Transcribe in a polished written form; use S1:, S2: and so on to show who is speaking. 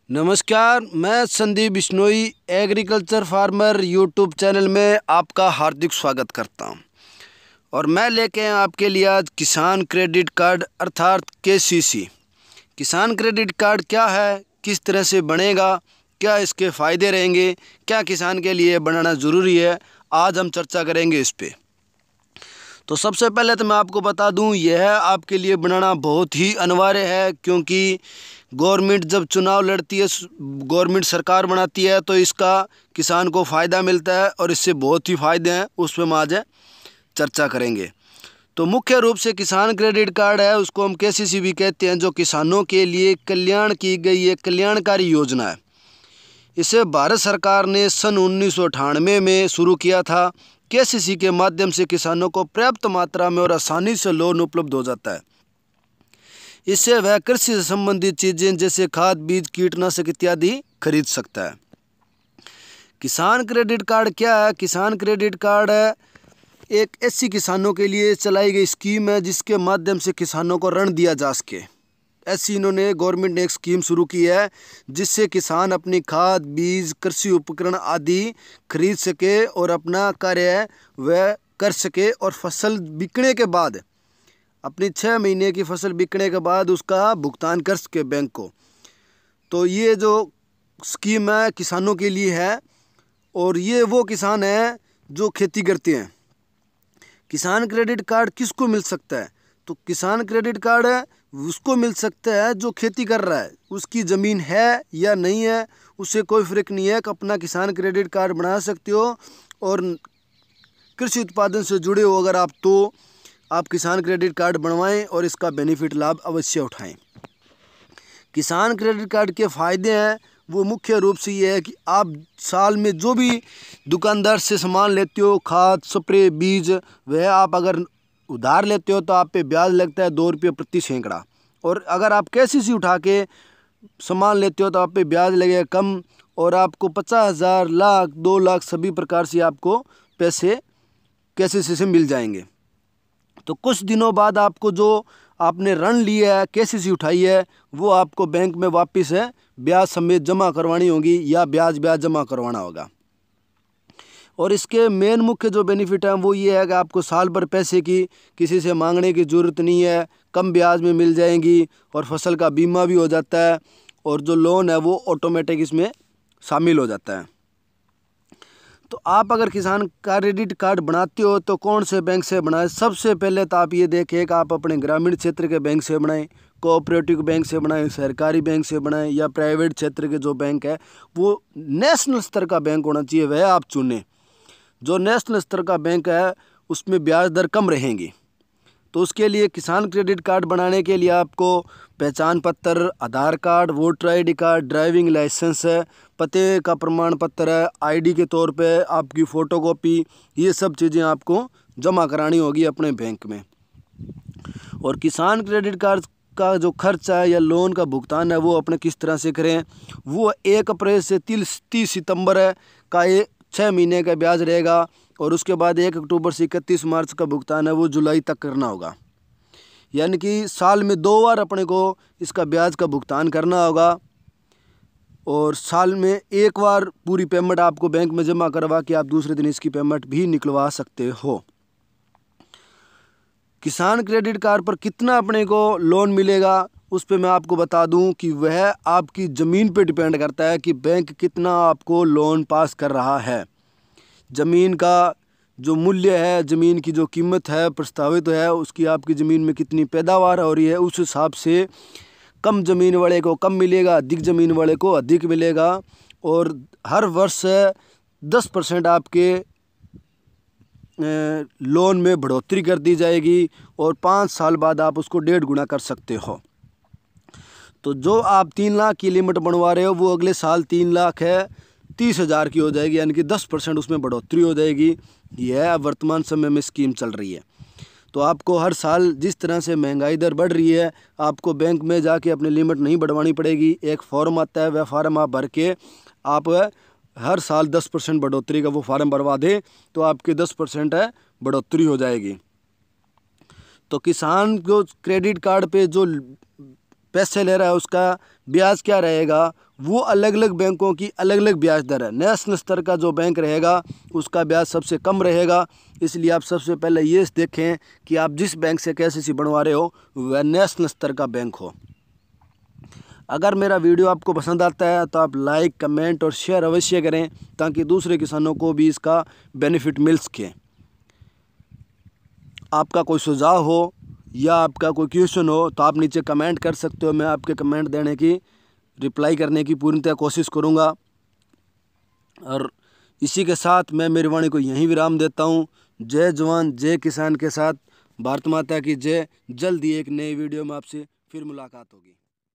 S1: नमस्कार, मैं Sandeep Bishnoi agriculture farmer YouTube channel में आपका हार्दिक स्वागत करता हूं। और मैं लेके आया आपके लिए आज किसान क्रेडिट कार्ड अर्थात केसीसी। किसान क्रेडिट कार्ड क्या है, किस तरह से बनेगा, क्या इसके फ़ायदे रहेंगे, क्या किसान के लिए बनाना ज़रूरी है, आज हम चर्चा करेंगे इस पर। तो सबसे पहले तो मैं आपको बता दूं, यह आपके लिए बनाना बहुत ही अनिवार्य है, क्योंकि गवर्नमेंट जब चुनाव लड़ती है, गवर्नमेंट सरकार बनाती है, तो इसका किसान को फ़ायदा मिलता है और इससे बहुत ही फ़ायदे हैं, उस पर हम आज चर्चा करेंगे। तो मुख्य रूप से किसान क्रेडिट कार्ड है, उसको हम केसीसी भी कहते हैं, जो किसानों के लिए कल्याण की गई एक कल्याणकारी योजना है। इसे भारत सरकार ने सन 1998 में शुरू किया था। केसीसी के माध्यम से किसानों को पर्याप्त मात्रा में और आसानी से लोन उपलब्ध हो जाता है। इससे वह कृषि से संबंधित चीज़ें जैसे खाद, बीज, कीटनाशक इत्यादि खरीद सकता है। किसान क्रेडिट कार्ड क्या है? किसान क्रेडिट कार्ड है एक ऐसी किसानों के लिए चलाई गई स्कीम है जिसके माध्यम से किसानों को ऋण दिया जा सके। ऐसी इन्होंने गवर्नमेंट ने एक स्कीम शुरू की है जिससे किसान अपनी खाद, बीज, कृषि उपकरण आदि खरीद सके और अपना कार्य वह कर सके, और फसल बिकने के बाद अपनी 6 महीने की फसल बिकने के बाद उसका भुगतान कर सके बैंक को। तो ये जो स्कीम है किसानों के लिए है, और ये वो किसान हैं जो खेती करते हैं। किसान क्रेडिट कार्ड किसको मिल सकता है? तो किसान क्रेडिट कार्ड है उसको मिल सकता है जो खेती कर रहा है, उसकी ज़मीन है या नहीं है उससे कोई फ़र्क नहीं है कि अपना किसान क्रेडिट कार्ड बना सकते हो। और कृषि उत्पादन से जुड़े हो अगर आप, तो आप किसान क्रेडिट कार्ड बनवाएं और इसका बेनिफिट लाभ अवश्य उठाएं। किसान क्रेडिट कार्ड के फ़ायदे हैं वो मुख्य रूप से ये है कि आप साल में जो भी दुकानदार से सामान लेते हो, खाद, स्प्रे, बीज, वह आप अगर उधार लेते हो तो आप पे ब्याज लगता है 2 रुपये प्रति सैकड़ा। और अगर आप केसीसी उठा के सामान लेते हो तो आप पे ब्याज लगेगा कम, और आपको 50,000, लाख, 2 लाख सभी प्रकार से आपको पैसे केसीसी से मिल जाएंगे। तो कुछ दिनों बाद आपको जो आपने ऋण लिया है, केसीसी उठाई है, वो आपको बैंक में वापस है ब्याज समेत जमा करवानी होगी या ब्याज जमा करवाना होगा। और इसके मेन मुख्य जो बेनिफिट है वो ये है कि आपको साल भर पैसे की किसी से मांगने की ज़रूरत नहीं है, कम ब्याज में मिल जाएंगी, और फसल का बीमा भी हो जाता है, और जो लोन है वो ऑटोमेटिक इसमें शामिल हो जाता है। तो आप अगर किसान क्रेडिट कार्ड बनाते हो तो कौन से बैंक से बनाएं? सबसे पहले तो आप ये देखें कि आप अपने ग्रामीण क्षेत्र के बैंक से बनाएं, कोऑपरेटिव बैंक से बनाएं, सरकारी बैंक से बनाएं, या प्राइवेट क्षेत्र के जो बैंक है वो नेशनल स्तर का बैंक होना चाहिए, वह आप चुनें। जो नेशनल स्तर का बैंक है उसमें ब्याज दर कम रहेंगी। तो उसके लिए किसान क्रेडिट कार्ड बनाने के लिए आपको पहचान पत्र, Aadhaar card, voter ID card, driving licence है, पते का प्रमाण पत्र है, आईडी के तौर पे आपकी फ़ोटोकॉपी, ये सब चीज़ें आपको जमा करानी होगी अपने बैंक में। और किसान क्रेडिट कार्ड का जो खर्च है या लोन का भुगतान है वो अपने किस तरह से करें, वो 1 अप्रैल से 30 सितंबर है का ये 6 महीने का ब्याज रहेगा, और उसके बाद 1 अक्टूबर से 31 मार्च का भुगतान है वो जुलाई तक करना होगा। यानी कि साल में 2 बार अपने को इसका ब्याज का भुगतान करना होगा, और साल में 1 बार पूरी पेमेंट आपको बैंक में जमा करवा के आप दूसरे दिन इसकी पेमेंट भी निकलवा सकते हो। किसान क्रेडिट कार्ड पर कितना अपने को लोन मिलेगा उस पे मैं आपको बता दूं कि वह आपकी ज़मीन पे डिपेंड करता है कि बैंक कितना आपको लोन पास कर रहा है। ज़मीन का जो मूल्य है, ज़मीन की जो कीमत है प्रस्तावित है, उसकी आपकी ज़मीन में कितनी पैदावार हो रही है, उस हिसाब से कम ज़मीन वाले को कम मिलेगा, अधिक ज़मीन वाले को अधिक मिलेगा। और हर वर्ष 10% आपके लोन में बढ़ोतरी कर दी जाएगी, और 5 साल बाद आप उसको 1.5 गुना कर सकते हो। तो जो आप 3 लाख की लिमिट बनवा रहे हो वो अगले साल 3 लाख है 30,000 की हो जाएगी, यानी कि 10% उसमें बढ़ोतरी हो जाएगी। यह वर्तमान समय में स्कीम चल रही है। तो आपको हर साल जिस तरह से महंगाई दर बढ़ रही है, आपको बैंक में जाके अपनी लिमिट नहीं बढ़वानी पड़ेगी। एक फॉर्म आता है, वह फॉर्म आप भर के आप हर साल 10% बढ़ोतरी का वो फार्म भरवा दें तो आपकी 10% है बढ़ोतरी हो जाएगी। तो किसान को क्रेडिट कार्ड पे जो पैसे ले रहा है उसका ब्याज क्या रहेगा, वो अलग अलग बैंकों की अलग अलग ब्याज दर है। नेशनल स्तर का जो बैंक रहेगा उसका ब्याज सबसे कम रहेगा। इसलिए आप सबसे पहले ये देखें कि आप जिस बैंक से KCC बनवा रहे हो वह नेशनल स्तर का बैंक हो। अगर मेरा वीडियो आपको पसंद आता है तो आप लाइक, कमेंट और शेयर अवश्य करें ताकि दूसरे किसानों को भी इसका बेनिफिट मिल सके। आपका कोई सुझाव हो या आपका कोई क्वेश्चन हो तो आप नीचे कमेंट कर सकते हो। मैं आपके कमेंट देने की, रिप्लाई करने की पूर्णतः कोशिश करूंगा। और इसी के साथ मैं मेरी वाणी को यहीं विराम देता हूं। जय जवान जय किसान के साथ भारत माता की जय। जल्दी एक नई वीडियो में आपसे फिर मुलाकात होगी।